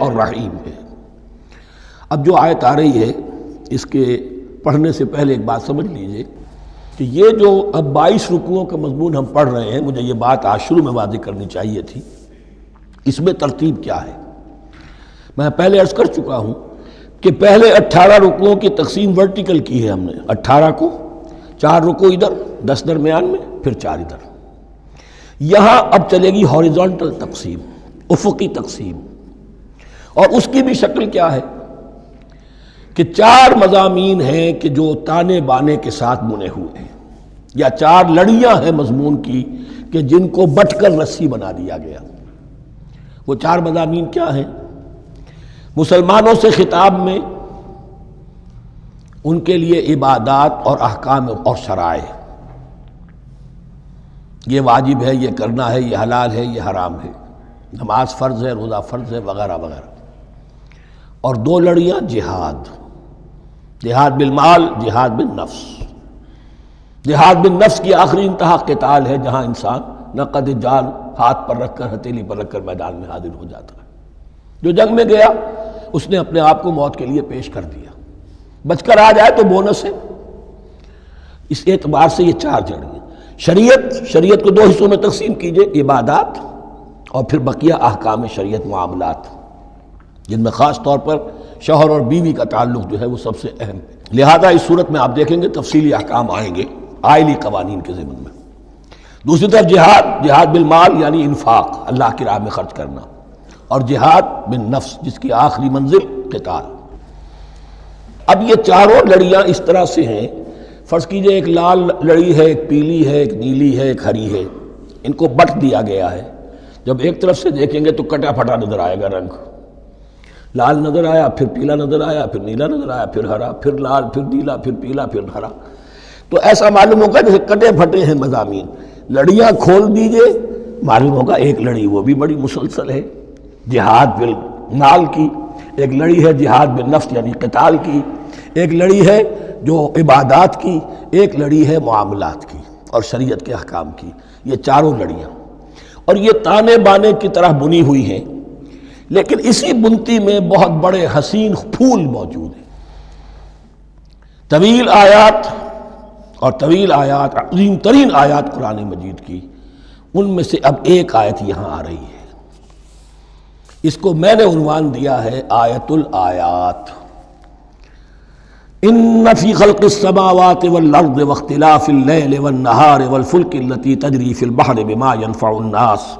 اور رحیم ہے۔ اب جو آیت آ رہی ہے اس کے پڑھنے سے پہلے ایک بات سمجھ لیجئے کہ یہ جو اب 22 رکوعوں کا مضمون ہم پڑھ رہے ہیں، مجھے یہ بات آج شروع میں واضح کرنی چاہیے تھی، اس میں ترتیب کیا ہے۔ میں پہلے عرض کر چکا ہوں کہ پہلے 18 رکوعوں کی تقسیم ورٹیکل کی ہے ہم نے، 18 کو 4 رکوع ادھر، 10 درمیان میں، پھر 4 ادھر۔ یہاں اب چلے گی ہاریزونٹل تقسیم، افقی تقسیم، اور اس کی بھی شکل کیا ہے کہ 4 مضامین ہیں کہ جو تانے بانے کے ساتھ بنے ہوئے ہیں، یا 4 لڑیاں ہیں مضمون کی کہ جن کو بٹ کر رسی بنا دیا گیا۔ وہ 4 مضامین کیا ہیں؟ مسلمانوں سے خطاب میں ان کے لیے عبادات اور احکام اور شرائع، یہ واجب ہے، یہ کرنا ہے، یہ حلال ہے، یہ حرام ہے، نماز فرض ہے، روزہ فرض ہے، وغیرہ وغیرہ۔ اور 2 لڑیاں جہاد، جہاد بالمال، جہاد بالنفس۔ جہاد بالنفس کی آخری انتہا قتال ہے، جہاں انسان نقد جان ہاتھ پر رکھ کر، ہتھیلی پر رکھ کر میدان میں حاضر ہو جاتا ہے۔ جو جنگ میں گیا اس نے اپنے آپ کو موت کے لیے پیش کر دیا، بچ کر آ جائے تو بونس ہے۔ اس اعتبار سے یہ 4 جڑیں۔ شریعت کو 2 حصوں میں تقسیم کیجئے، عبادات اور پھر بقیہ احکام شریعت، معاملات، جن میں خاص طور پر شوہر اور بیوی کا تعلق جو ہے وہ سب سے اہم ہے۔ لہذا اس صورت میں آپ دیکھیں گے تفصیلی احکام آئیں گے آئلی قوانین کے ضمن میں۔ دوسری طرف جہاد بالمال یعنی انفاق، اللہ کی راہ میں خرچ کرنا، اور جہاد بالنفس جس کی آخری منزل قتال۔ اب یہ 4 لڑیاں اس طرح سے ہیں، فرض کیجئے ایک لال لڑی ہے، ایک پیلی ہے، ایک نیلی ہے، ایک ہری ہے، ان کو بٹ دیا گیا ہے۔ جب ایک طرف سے دیکھیں گے تو کٹا پھٹا نظر آئے گا، رنگ لال نظر آیا، پھر پیلا نظر آیا، پھر نیلا نظر آیا، پھر ہرا، پھر لال، پھر نیلا، پھر پیلا، پھر ہرا۔ تو ایسا معلوم ہوگا جیسے کٹے پھٹے ہیں مضامین۔ لڑیاں کھول دیجئے، معلوم ہوگا ایک لڑی وہ بھی بڑی مسلسل ہے، جہاد بالمال کی، ایک لڑی ہے جہاد بالنفس یعنی قتال کی، ایک لڑی ہے جو عبادات کی، ایک لڑی ہے معاملات کی اور شریعت کے احکام کی۔ یہ 4 لڑیاں، اور یہ تانے بانے کی طرح بنی ہوئی ہیں، لیکن اسی بنتی میں بہت بڑے حسین پھول موجود ہیں۔ طویل آیات اور طویل آیات، عظیم ترین آیات قرآن مجید کی، ان میں سے اب ایک آیت یہاں آ رہی ہے۔ اس کو میں نے عنوان دیا ہے آیت الآیات۔ ان فی خلق السماوات والارض واختلاف اللیل والنہار والفلک التی تجری فی البحر بما ينفع الناس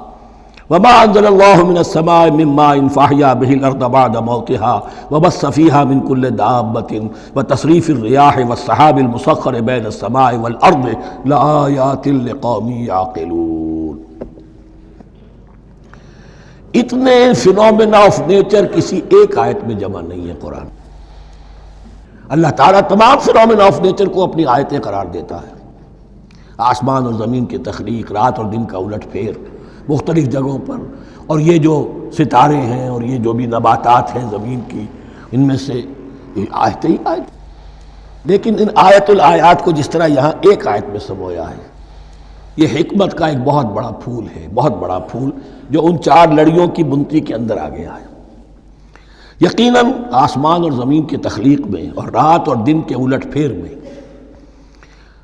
وما انزل اللہ من السماء من ماء فاحیا به الارض بعد موتها وبث فیہا من کل دابۃ وتصریف الریاح والسحاب المسخر بین السماء والارض لآیات لقوم یعقلون۔ اتنے فینومینا آف نیچر کسی ایک آیت میں جمع نہیں ہے قرآن۔ اللہ تعالیٰ تمام فینومینا آف نیچر کو اپنی آیتیں قرار دیتا ہے۔ آسمان اور زمین کی تخلیق، رات اور دن کا الٹ پھیر مختلف جگہوں پر، اور یہ جو ستارے ہیں اور یہ جو بھی نباتات ہیں زمین کی، ان میں سے آیتیں ہی آیت۔ لیکن ان آیت الآیات کو جس طرح یہاں ایک آیت میں سمویا ہے، یہ حکمت کا ایک بہت بڑا پھول ہے، بہت بڑا پھول جو ان 4 لڑیوں کی بنتی کے اندر آ گیا ہے۔ یقیناً آسمان اور زمین کی تخلیق میں اور رات اور دن کے الٹ پھیر میں،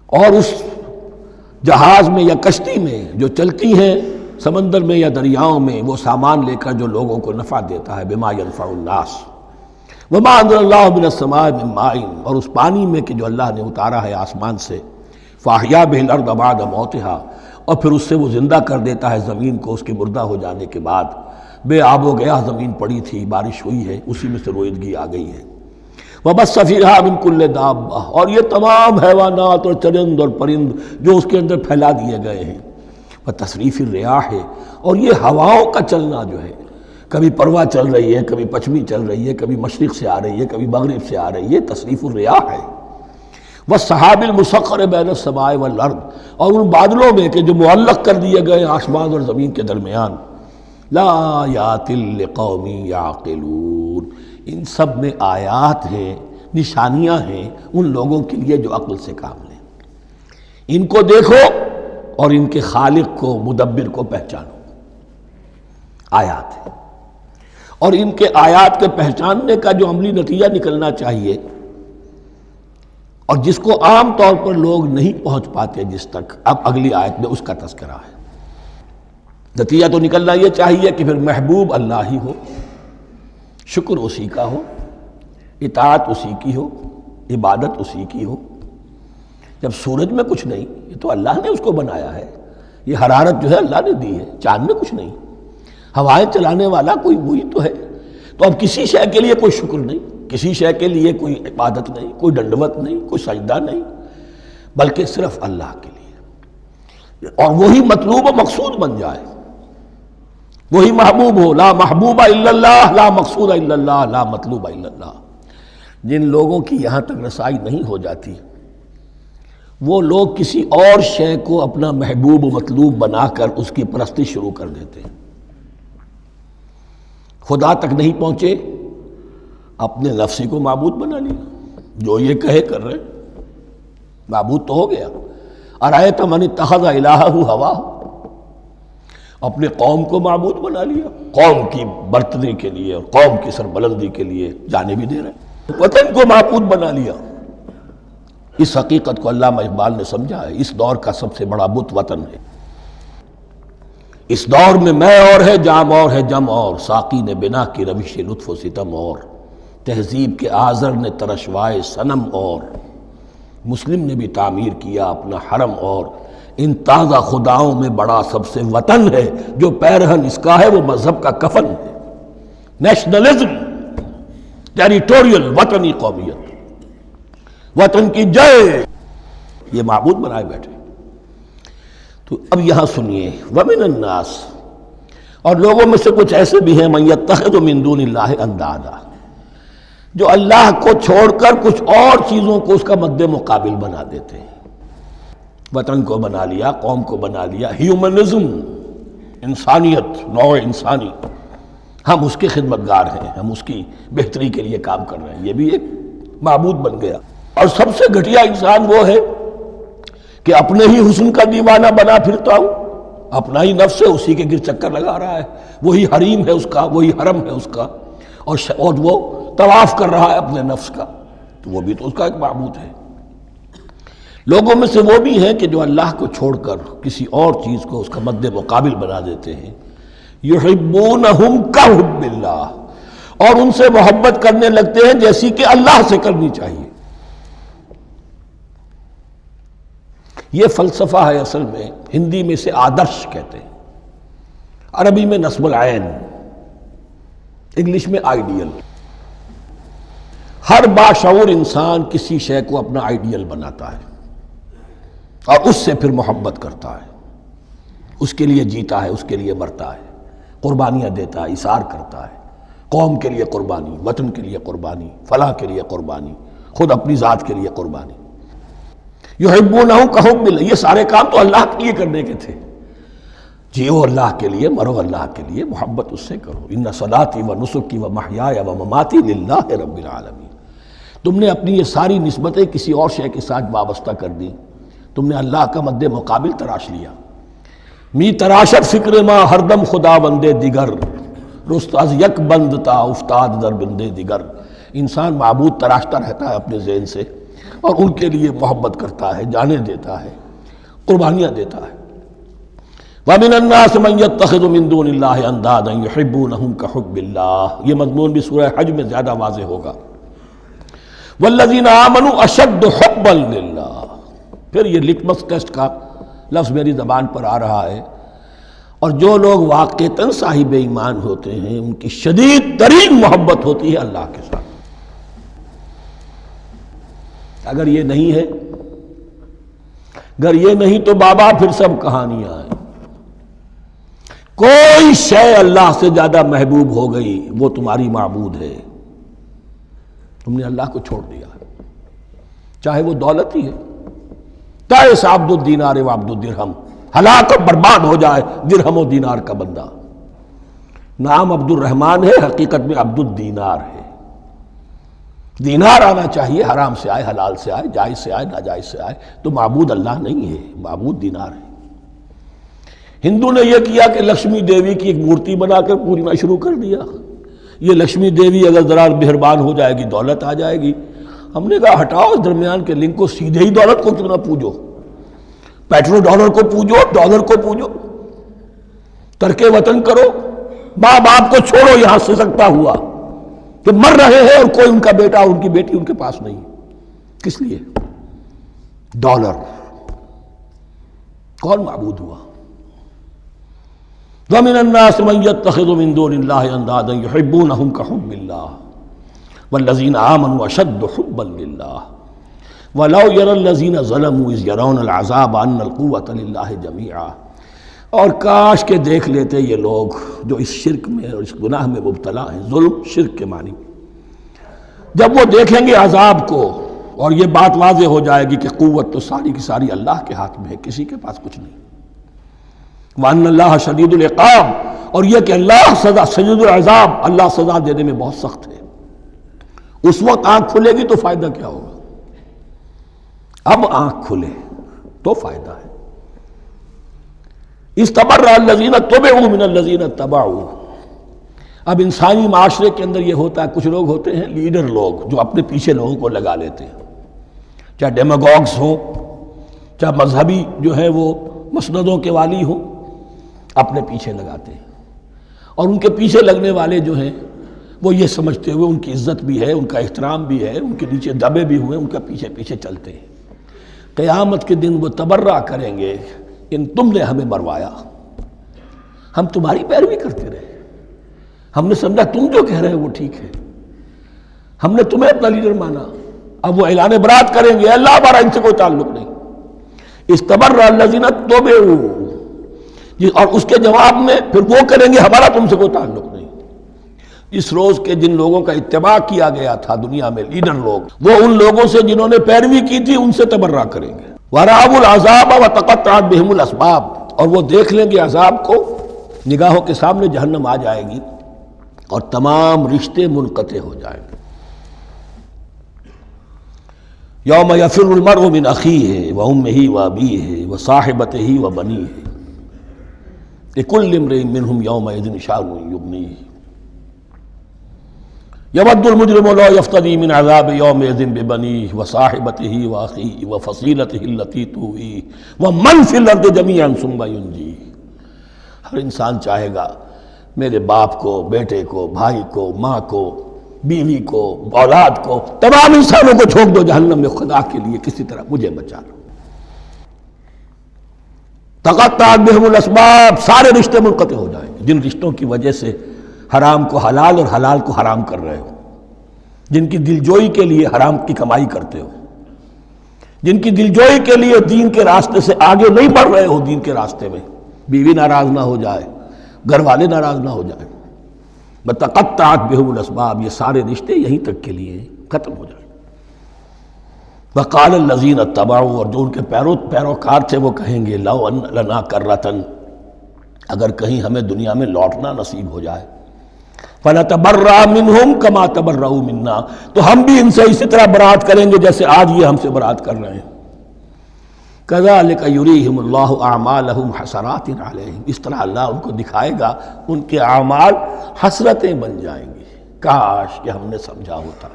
اور اس جہاز میں یا کشتی میں جو چلتی ہیں سمندر میں یا دریاؤں میں، وہ سامان لے کر جو لوگوں کو نفع دیتا ہے، بما ينفع الناس وما انزل اللہ من السماء من ماء، اور اس پانی میں کہ جو اللہ نے اتارا ہے آسمان سے، فاحیا به الارض بعد موتها، اور پھر اس سے وہ زندہ کر دیتا ہے زمین کو اس کے مردہ ہو جانے کے بعد۔ بے آب و گیا زمین پڑی تھی، بارش ہوئی ہے، اسی میں سے رویدگی آ گئی ہے۔ وبث فیہا من کل دابہ، اور یہ تمام حیوانات اور چرند اور پرند جو اس کے اندر پھیلا دیے گئے ہیں۔ وتصریف الریاح، اور یہ ہواؤں کا چلنا جو ہے، کبھی پروا چل رہی ہے، کبھی پچھمی چل رہی ہے، کبھی مشرق سے آ رہی ہے، کبھی مغرب سے آ رہی ہے، تصریف الریاح ہے۔ والسحاب المسخر بین السماء والارض، اور ان بادلوں میں کہ جو معلق کر دیے گئے آسمان اور زمین کے درمیان، لآیات لقوم یعقلون، ان سب میں آیات ہیں، نشانیاں ہیں ان لوگوں کے لیے جو عقل سے کام لیں۔ ان کو دیکھو اور ان کے خالق کو، مدبر کو پہچانو، آیات ہے۔ اور ان کے آیات کے پہچاننے کا جو عملی نتیجہ نکلنا چاہیے، اور جس کو عام طور پر لوگ نہیں پہنچ پاتے جس تک، اب اگلی آیت میں اس کا تذکرہ ہے۔ نتیجہ تو نکلنا یہ چاہیے کہ پھر محبوب اللہ ہی ہو، شکر اسی کا ہو، اطاعت اسی کی ہو، عبادت اسی کی ہو۔ جب سورج میں کچھ نہیں، یہ تو اللہ نے اس کو بنایا ہے، یہ حرارت جو ہے اللہ نے دی ہے، چاند میں کچھ نہیں، ہوائیں چلانے والا کوئی وہی تو ہے۔ تو اب کسی شے کے لیے کوئی شکر نہیں، کسی شے کے لیے کوئی عبادت نہیں، کوئی ڈنڈوت نہیں، کوئی سجدہ نہیں، بلکہ صرف اللہ کے لیے، اور وہی مطلوب و مقصود بن جائے، وہی محبوب ہو۔ لا محبوب الا اللہ، لا مقصود الا اللہ، لا مطلوب الا اللہ۔ جن لوگوں کی یہاں تک رسائی نہیں ہو جاتی، وہ لوگ کسی اور شے کو اپنا محبوب و مطلوب بنا کر اس کی پرستی شروع کر دیتے ہیں۔ خدا تک نہیں پہنچے، اپنے نفسی کو معبود بنا لیا، جو یہ کہے کر رہے، معبود تو ہو گیا۔ ارأیت من اتخذ الہہ ہواہ، اپنے قوم کو معبود بنا لیا، قوم کی برتری کے لیے اور قوم کی سربلندی کے لیے جانے بھی دے رہے، وطن کو معبود بنا لیا۔ اس حقیقت کو علامہ اقبال نے سمجھا ہے، اس دور کا سب سے بڑا بت وطن ہے۔ اس دور میں میں اور ہے، جام اور ہے، جم اور، ساقی نے بنا کی روش لطف و ستم اور، تہذیب کے آزر نے ترشوائے صنم اور، مسلم نے بھی تعمیر کیا اپنا حرم اور، ان تازہ خداؤں میں بڑا سب سے وطن ہے، جو پیرہن اس کا ہے وہ مذہب کا کفن ہے۔ نیشنلزم، ٹیریٹوریل، وطنی قومیت، وطن کی جے، یہ معبود بنائے بیٹھے۔ تو اب یہاں سنیے، وَمِنَ النَّاسِ، اور لوگوں میں سے کچھ ایسے بھی ہیں، مَن يَتَّخِذُ مِن دُونِ اللَّهِ أَندَادًا، جو اللہ کو چھوڑ کر کچھ اور چیزوں کو اس کا مد مقابل بنا دیتے ہیں۔ وطن کو بنا لیا، قوم کو بنا لیا، ہیومنزم، انسانیت، نوع انسانی، ہم اس کے خدمتگار ہیں، ہم اس کی بہتری کے لیے کام کر رہے ہیں، یہ بھی ایک معبود بن گیا۔ اور سب سے گھٹیا انسان وہ ہے کہ اپنے ہی حسن کا دیوانہ بنا پھرتا ہوں، اپنا ہی نفس ہے، اسی کے گر چکر لگا رہا ہے، وہی حریم ہے اس کا، وہی حرم ہے اس کا، اور وہ طواف کر رہا ہے اپنے نفس کا، تو وہ بھی تو اس کا ایک معبود ہے۔ لوگوں میں سے وہ بھی ہیں کہ جو اللہ کو چھوڑ کر کسی اور چیز کو اس کا مد مقابل بنا دیتے ہیں، یحبونہم کحب اللہ، اور ان سے محبت کرنے لگتے ہیں جیسی کہ اللہ سے کرنی چاہیے۔ یہ فلسفہ ہے اصل میں، ہندی میں سے آدرش کہتے ہیں، عربی میں نصب العین، انگلش میں آئیڈیل۔ ہر باشعور انسان کسی شے کو اپنا آئیڈیل بناتا ہے اور اس سے پھر محبت کرتا ہے، اس کے لیے جیتا ہے، اس کے لیے مرتا ہے، قربانیاں دیتا ہے، ایثار کرتا ہے، قوم کے لیے قربانی، وطن کے لیے قربانی، فلاح کے لیے قربانی، خود اپنی ذات کے لیے قربانی۔ یحبونہ کحب اللہ، یہ سارے کام تو اللہ کے لیے کرنے کے تھے، جیو اللہ کے لیے، مرو اللہ کے لیے، محبت اس سے کرو۔ ان صلاتی و نسکی و محیای و مماتی للہ رب العالمین۔ تم نے اپنی یہ ساری نسبتیں کسی اور شے کے ساتھ وابستہ کر دی، تم نے اللہ کا مد مقابل تراش لیا۔ می تراشت فکر ما ہر دم خدا بندے دیگر، رست از یک بند تا افتاد در بندے دیگر۔ انسان معبود تراشتا رہتا ہے اپنے ذہن سے، اور ان کے لیے محبت کرتا ہے، جانے دیتا ہے، قربانیاں دیتا ہے۔ وَمِنَ النَّاسِ مَن يَتَّخِذُ مِن دُونِ اللَّهِ أَندَادًا يُحِبُّونَهُمْ كَحُبِّ اللَّهِ، یہ مضمون بھی سورہ حج میں زیادہ واضح ہوگا۔ وَالَّذِينَ آمَنُوا أَشَدُّ حُبًّا لِلَّهِ، پھر یہ لٹمس ٹیسٹ کا لفظ میری زبان پر آ رہا ہے، اور جو لوگ واقعتاً صاحب ایمان ہوتے ہیں ان کی شدید ترین محبت ہوتی ہے اللہ کے ساتھ۔ اگر یہ نہیں ہے، اگر یہ نہیں تو بابا پھر سب کہانیاں ہیں۔ کوئی شے اللہ سے زیادہ محبوب ہو گئی وہ تمہاری معبود ہے، تم نے اللہ کو چھوڑ دیا، چاہے وہ دولت ہی ہے، تائس عبد الدینار و عبد الدرہم، ہلاک و برباد ہو جائے درہم و دینار کا بندہ۔ نام عبد الرحمن ہے، حقیقت میں عبد الدینار ہے۔ دینار آنا چاہیے، حرام سے آئے، حلال سے آئے، جائز سے آئے، ناجائز سے آئے، تو معبود اللہ نہیں ہے، معبود دینار ہے۔ ہندو نے یہ کیا کہ لکشمی دیوی کی ایک مورتی بنا کر پوجنا شروع کر دیا، یہ لکشمی دیوی اگر ذرا مہربان ہو جائے گی دولت آ جائے گی۔ ہم نے کہا ہٹاؤ اس درمیان کے لنک کو، سیدھے ہی دولت کو کیوں نہ پوجو، پیٹرو ڈالر کو پوجو، ڈالر کو پوجو، ترک وطن کرو، ماں باپ کو چھوڑو یہاں سے سکتا ہوا کہ مر رہے ہیں اور کوئی ان کا بیٹا ان کی بیٹی ان کے پاس نہیں، کس لیے؟ ڈالر۔ کون معبود ہوا؟ وَمِنَ النَّاسِ مَن يَتَّخِذُ مِن دُونِ اللَّهِ أَندَادًا يُحِبُّونَهُمْ كَحُبِّ اللَّهِ وَالَّذِينَ آمَنُوا أَشَدُّ حُبًّا لِلَّهِ وَلَوْ يَرَى الَّذِينَ ظَلَمُوا إِذْ يَرَوْنَ الْعَذَابَ أَنَّ الْقُوَّةَ لِلَّهِ جَمِيعًا۔ اور کاش کہ دیکھ لیتے یہ لوگ جو اس شرک میں اور اس گناہ میں مبتلا ہیں، ظلم شرک کے معنی، جب وہ دیکھیں گے عذاب کو اور یہ بات واضح ہو جائے گی کہ قوت تو ساری کی ساری اللہ کے ہاتھ میں ہے، کسی کے پاس کچھ نہیں۔ وَأَنَّ اللَّهَ شَدِيدُ الْعِقَابِ، اور یہ کہ اللہ سزا شدید العذاب، اللہ سزا دینے میں بہت سخت ہے۔ اس وقت آنکھ کھلے گی تو فائدہ کیا ہوگا؟ اب آنکھ کھلے تو فائدہ ہے۔ اِسْتَبَرَّأَ الَّذِينَ اتُّبِعُوا مِنَ الَّذِينَ اتَّبَعُوا۔ اب انسانی معاشرے کے اندر یہ ہوتا ہے، کچھ لوگ ہوتے ہیں لیڈر لوگ جو اپنے پیچھے لوگوں کو لگا لیتے ہیں، چاہے ڈیماگوگز ہوں، چاہے مذہبی جو ہے وہ مسندوں کے والی ہوں، اپنے پیچھے لگاتے ہیں، اور ان کے پیچھے لگنے والے جو ہیں وہ یہ سمجھتے ہوئے ان کی عزت بھی ہے، ان کا احترام بھی ہے، ان کے نیچے دبے بھی ہوئے، ان کا پیچھے پیچھے چلتے ہیں۔ قیامت کے دن وہ تبرہ کریں گے، ان تم نے ہمیں مروایا، ہم تمہاری پیروی کرتے رہے، ہم نے سمجھا تم جو کہہ رہے ہیں وہ ٹھیک ہے، ہم نے تمہیں اپنا لیڈر مانا۔ اب وہ اعلان برات کریں گے، اللہ ہمارا ان سے کوئی تعلق نہیں۔ استبرأ الذین اتبعوا، اور اس کے جواب میں پھر وہ کریں گے ہمارا تم سے کوئی تعلق نہیں۔ اس روز کے جن لوگوں کا اتباع کیا گیا تھا دنیا میں، لیڈر لوگ، وہ ان لوگوں سے جنہوں نے پیروی کی تھی ان سے تبرہ کریں گے۔ وَرَأَوُا الْعَذَابَ وَتَقَطَّعَتْ بِهِمُ الْأَسْبَابُ، اور وہ دیکھ لیں گے عذاب کو، نگاہوں کے سامنے جہنم آ جائے گی اور تمام رشتے منقطع ہو جائیں گے۔ یوم یفر المرء من اخیہ وامہ وابیہ وصاحبتہ وبنیہ لکل امرئ منہم یومئذ شأن یغنیہ یود المجرم لو یفتدی من عذاب یومئذ ببنیہ وصاحبتہ واخیہ وفصیلتہ التی تؤویہ ومن فی الارض جمیعا ثم ینجیہ۔ ہر انسان چاہے گا میرے باپ کو، بیٹے کو، بھائی کو، ماں کو، بیوی کو، اولاد کو، تمام انسانوں کو چھوڑ دو جہنم میں، خدا کے لیے کسی طرح مجھے بچا لو۔ تقطعت بہم الاسباب، سارے رشتے منقطع ہو جائیں گے، جن رشتوں کی وجہ سے حرام کو حلال اور حلال کو حرام کر رہے ہو، جن کی دلجوئی کے لیے حرام کی کمائی کرتے ہو، جن کی دلجوئی کے لیے دین کے راستے سے آگے نہیں بڑھ رہے ہو، دین کے راستے میں بیوی ناراض نہ ہو جائے، گھر والے ناراض نہ ہو جائیں، بتقطعت بہم الاسباب، یہ سارے رشتے یہیں تک کے لیے ختم ہو جائیں۔ وقال الذین اتبعوا، اور جو ان کے پیروکار تھے وہ کہیں گے لو ان لنا کرۃ، اگر کہیں ہمیں دنیا میں لوٹنا نصیب ہو جائے، فنتبرأ منہم کما تبرؤوا منا، تو ہم بھی ان سے اسی طرح برات کریں گے جیسے آج یہ ہم سے برات کر رہے ہیں۔ کذالک یریہم اللہ اعمالہم حسرات علیہم، اس طرح اللہ ان کو دکھائے گا ان کے اعمال حسرتیں بن جائیں گی، کاش کہ ہم نے سمجھا ہوتا،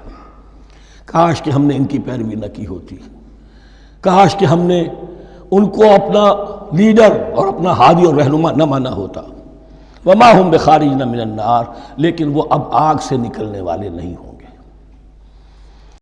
کاش کہ ہم نے ان کی پیروی نہ کی ہوتی، کاش کہ ہم نے ان کو اپنا لیڈر اور اپنا ہادی اور رہنما نہ مانا ہوتا۔ وما ہم بخارجین من النار، لیکن وہ اب آگ سے نکلنے والے نہیں ہوں۔